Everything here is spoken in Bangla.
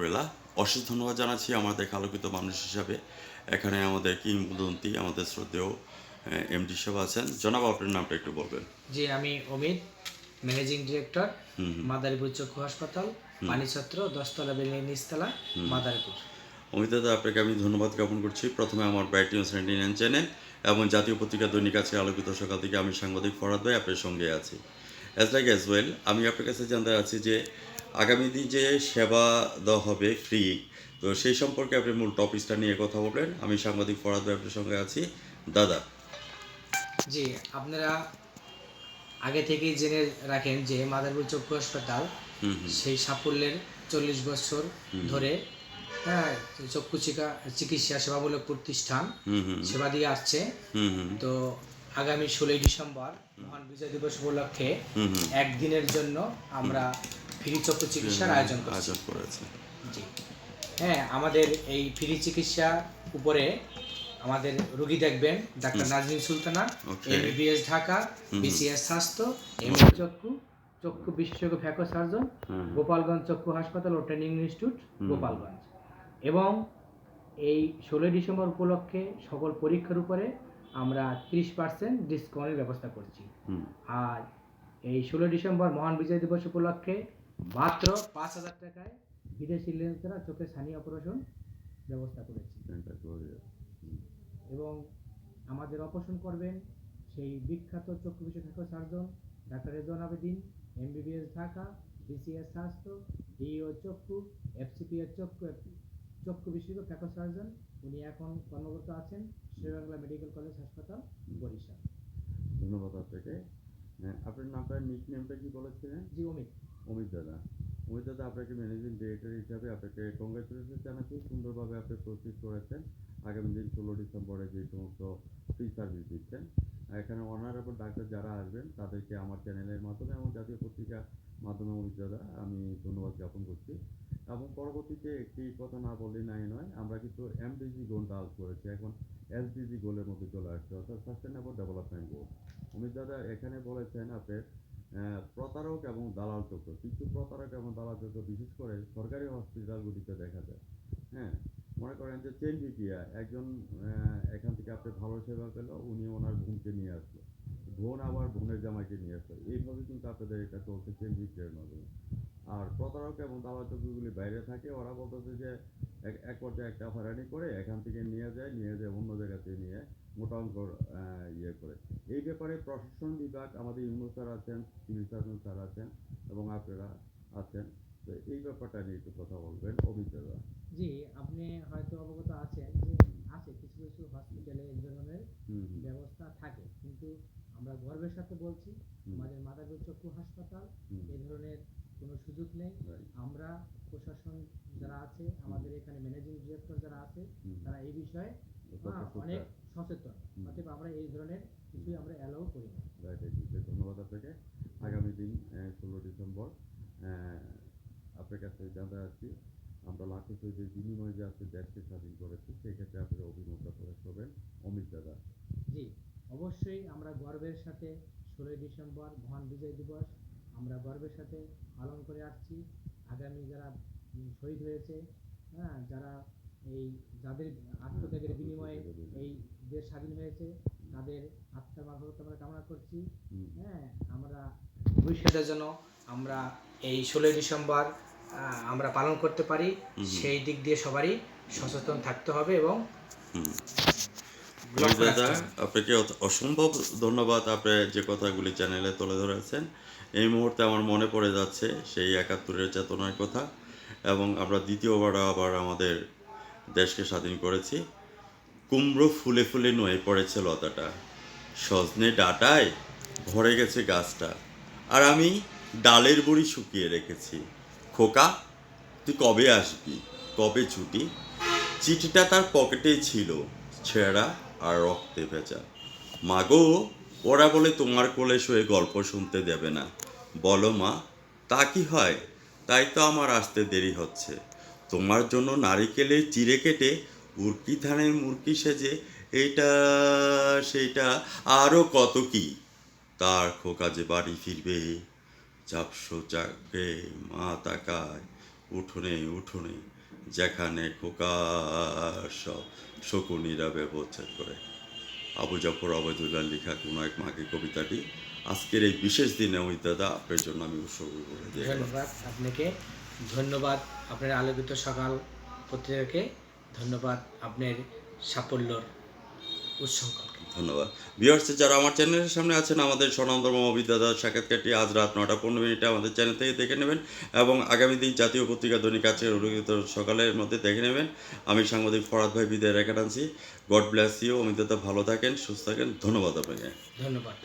দুপুরবেলা অশেষ ধন্যবাদ জানাচ্ছি আমাদের আলোকিত মানুষ হিসাবে। এখানে আমাদের কিংবদন্তি আমাদের শ্রদ্ধেয় এমডি সাহেব আছেন। জনাব, আপনার নামটা একটু বলবেন। জি, আমি অমিত, ম্যানেজিং ডিরেক্টর, মাদারীপুর চক্ষু হাসপাতাল, পানিছত্র, 10তলা বিল্ডিং নিচতলা, মাদারীপুর। অমিত দাদা, আপনাকে আমি ধন্যবাদ জ্ঞাপন করছি। প্রথমে আমার ব্রাইট নিউজ 99 চ্যানেল এবং জাতীয় পত্রিকা দৈনিক আছে আলোকিত সকাল থেকে আমি সাংবাদিক ফরহাদ ভাই আপনার সঙ্গে আছি। অ্যাজ ওয়েল আমি আপনার কাছে জানতে চাচ্ছি যে আগামী দিন যে সেবা দেওয়া হবে ফ্রি, তো সেই সম্পর্কে আপনি মূল টপিকসটা নিয়ে কথা বলবেন। আমি সাংবাদিক ফরহাদ ভাই আপনার সঙ্গে আছি। দাদা। জি, আপনারা আগে থেকেই জেনে রাখেন যে মাদারীপুর চক্ষু হাসপাতাল সেই সাফল্যের 40 বছর ধরে হ্যাঁ চক্ষু চিকিৎসা সেবামূলক প্রতিষ্ঠান সেবা দিয়ে আসছে। তো আগামী 16ই ডিসেম্বর মহান বিজয় দিবস উপলক্ষে একদিনের জন্য আমরা ফ্রি চক্ষু চিকিৎসার আয়োজন করেছি। জি হ্যাঁ, আমাদের এই ফ্রি চিকিৎসা উপরে আমাদের রোগী দেখবেন doctor Nazneen Sultana, MBBS Dhaka, BCS স্বাস্থ্য, এমএ চক্ষু বিশেষজ্ঞ ফ্যাকো সার্জন, গোপালগঞ্জ চক্ষু হাসপাতাল ও ট্রেনিং ইনস্টিটিউট গোপালগঞ্জ। এবং এই 16 ডিসেম্বর উপলক্ষে সকল পরীক্ষার উপরে আমরা 30% ডিসকাউন্টের ব্যবস্থা করছি। আর এই 16 ডিসেম্বর মহান বিজয় দিবস উপলক্ষে মাত্র 5,000 টাকায় বিদেশি লেন্স দ্বারা চোখের ছানি অপারেশন ব্যবস্থা করেছি। এবং আমাদের অপারেশন করবেন সেই বিখ্যাত চক্ষু বিশেষজ্ঞ surgeon doctor Rezwan Abedin, MBBS Dhaka, BCS স্বাস্থ্য, ডিও চক্ষু, এফসিপিএস চক্ষু বিশেষজ্ঞ ফ্যাকো সার্জন। উনি এখন কর্মরত আছেন শেরেবাংলা মেডিকেল কলেজ হাসপাতাল, বরিশাল। ধন্যবাদ আপনাকে। আপনার নামটা নিকনেমটা কি বলেছিলেন? জি, অমিত। অমিত দাদা, আপনাকে ম্যানেজিং ডিরেক্টর হিসাবে আপনাকে কংগ্রেচুলেশন জানাচ্ছি। সুন্দরভাবে আপনি প্রস্তুত করেছেন আগামী দিন 16 ডিসেম্বরে যে সমস্ত ফ্রি সার্ভিস দিচ্ছেন। এখানে অনারেবল ডাক্তার যারা আসবেন তাদেরকে আমার চ্যানেলের মাধ্যমে এবং জাতীয় পত্রিকার মাধ্যমে অমিত দাদা আমি ধন্যবাদ জ্ঞাপন করছি। এবং পরবর্তীতে একটি কথা না বললেই নাই নয়, আমরা কিন্তু এমডিজি গোলটা আউট করেছি, এখন এসডিজি গোলের মধ্যে চলে আসছে, অর্থাৎ সাস্টেনেবল ডেভেলপমেন্ট গোল। অমিত দাদা এখানে বলেছেন আপনার প্রতারক এবং দালাল চক্র, কিছু প্রতারক এবং দালাল চক্র বিশেষ করে সরকারি হসপিটালগুলিতে দেখা যায়। হ্যাঁ, মনে করেন যে চেন ভিকিয়া একজন এখান থেকে আপনি ভালো সেবা পেল, উনি ওনার বোনকে নিয়ে আসলো, বোন আবার বোনের জামাইকে নিয়ে আসলো, এইভাবে কিন্তু আপনাদের এটা চলছে চেন ভিকিয়ার মাধ্যমে। আর প্রতারক এবং দালাল চক্রগুলি বাইরে থাকে, ওরা বলতেছে যে এক পর্যায়ে একটা হয়রানি করে এখান থেকে নিয়ে যায় অন্য জায়গাতে নিয়ে মোটা অঙ্কর ইয়ে করে। এই ব্যাপারে প্রশাসন বিভাগ আমাদের ইউনুস স্যার আছেন, সিভিল সার্জন স্যার আছেন এবং আপনারা আছেন, তো এই ব্যাপারটা নিয়ে একটু কথা বলবেন অভিজ্ঞতা। জি, আপনি হয়তো অবগত আছেন যে আছে কিছু কিছু হসপিটালে এই ধরনের ব্যবস্থা থাকে, কিন্তু আমরা গর্বের সাথে বলছি আমাদের মাদারীপুর চক্ষু হাসপাতাল এই ধরনের কোনো সুযোগ নেই। আমরা প্রশাসন যারা আছে, আমাদের এখানে ম্যানেজিং ডিরেক্টর যারা আছে, তারা এই বিষয়ে অনেক সচেতন, অতএব আমরা এই ধরনের কিছুই আমরা অ্যালাউ করি না। ধন্যবাদ আপনাকে। আগামী দিন 16 ডিসেম্বর আপনার কাছে জানতে চাচ্ছি, আমরা লাখো শহীদের বিনিময়ে যে আজকে দেশকে স্বাধীন করেছি, সেক্ষেত্রে আপনার অভিমতটা প্রকাশ করবেন অমিত দাদা। জি, অবশ্যই আমরা গর্বের সাথে 16 ডিসেম্বর মহান বিজয় দিবস আমরা গর্বের সাথে পালন করে আসছি। আগামী যারা শহীদ হয়েছে, হ্যাঁ, যারা এই যাদের আত্মত্যাগের বিনিময়ে এই দেশ স্বাধীন হয়েছে, তাদের আত্মার মাগফিরাত আমরা কামনা করছি। হ্যাঁ, আমরা ভবিষ্যতের জন্য আমরা এই 16 ডিসেম্বর আমরা পালন করতে পারি, সেই দিক দিয়ে সবারই সচেতন থাকতে হবে। এবং দাদা, আপনাকে অসম্ভব ধন্যবাদ। আপনি যে কথাগুলি চ্যানেলে তুলে ধরেছেন, এই মুহূর্তে আমার মনে পড়ে যাচ্ছে সেই 71-এর চেতনার কথা, এবং আমরা দ্বিতীয়বার আবার আমাদের দেশকে স্বাধীন করেছি। কুমড়ো ফুলে ফুলে নুয়ে পড়েছে লতাটা, সজনে ডাঁটায় ভরে গেছে গাছটা, আর আমি ডালের বড়ি শুকিয়ে রেখেছি। খোকা, তুই কবে আসবি, কবে ছুটি? চিঠিটা তার পকেটেই ছিল, ছেঁড়া আর রক্তে ভেজা। মাগো, ওরা বলে তোমার কোলে শুয়ে গল্প শুনতে দেবে না। বলো মা, তা কি হয়? তাই তো আমার আসতে দেরি হচ্ছে। তোমার জন্য নারিকেলের চিড়ে কেটে উর্কি ধানের মুরকি সেজে এইটা সেইটা আরও কত কি। তার খোকা যে বাড়ি ফিরবে, চাপসো চাকে মা তাকায়, উঠোনে উঠোনে যেখানে খোকার সব শকুনিরা ব্যবচ্ছেদ করে। আবু জাফর আবদুল্লাহ লেখা কোনো এক মাকে কবিতাটি আজকের এই বিশেষ দিনে অমিত দাদা আপনার জন্য আমি উৎসর্গ করে দিয়ে গেলাম। ধন্যবাদ আপনাকে, ধন্যবাদ আপনার আলোকিত সকাল পত্রিকাকে, ধন্যবাদ আপনার সাফল্যর উৎসঙ্গকে। ধন্যবাদ ভিউয়ার্স, যারা আমার চ্যানেলের সামনে আছেন, আমাদের স্বনামধর্ম অমিত দাদার সাক্ষাৎকারটি আজ রাত 9:15 আমাদের চ্যানেল থেকে দেখে নেবেন এবং আগামী দিন জাতীয় পত্রিকা দৈনিক আজকের উল্লেখিত সকালের মধ্যে দেখে নেবেন। আমি সাংবাদিক ফরাদ ভাই বিদায় রেখে টানছি। God bless you. অমিত দাদা ভালো থাকেন, সুস্থ থাকেন। ধন্যবাদ আপনাকে। ধন্যবাদ।